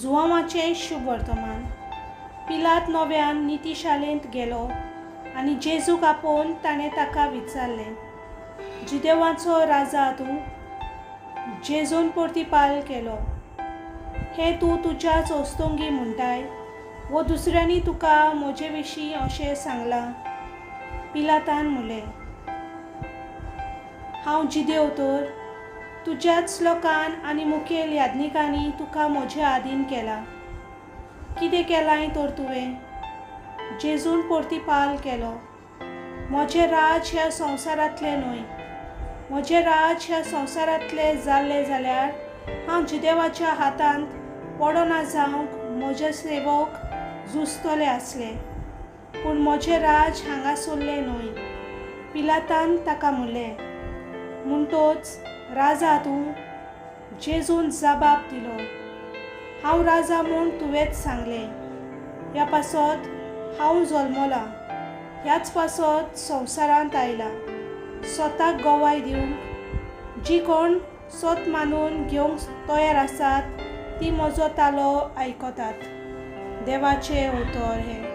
जुआंवाचें शुभ वर्तमान. पिलात नव्यान नितीशालेंत गेलो आनी जेजूक आपोवन ताणें ताका विचारलें, जुदेवाचो राजा तूं? जेजून प्रतिपाल केलो, हें तूं तुज्याच ओस्तोंगी म्हणटाय वो दुसऱ्यांनी तुका म्हजे विशीं अशें सांगलां? पिलातान म्हणलें, हांव जिदेव तर? तुज्याच लोकान आनी मुखेल यादनिकांनी तुका म्हजे आदीन केलां. कितें केलांय तर तुवें? जेजून प्रतिपाल केलो, म्हजें राज ह्या संवसारांतलें न्हय. म्हजें राज ह्या संवसारांतलें जाल्लें जाल्यार हांव जुदेवाच्या हातांत पडना जावंक म्हजे सेवक झुजतले आसले. पूण म्हजें राज हांगासरलें न्हय. पिलातान ताका म्हणलें, म्हणटोच राजा तूं? जेजून जबाब दिलो, हांव राजा म्हूण तुवेंच सांगलें. ह्या पासत हांव जल्मलां, ह्याच पासत संवसारांत आयलां, स्वताक गोवाय दिवंक. जी कोण सत मानून घेवंक तयार आसात ती म्हजो तालो आयकतात. देवाचें उतर हें.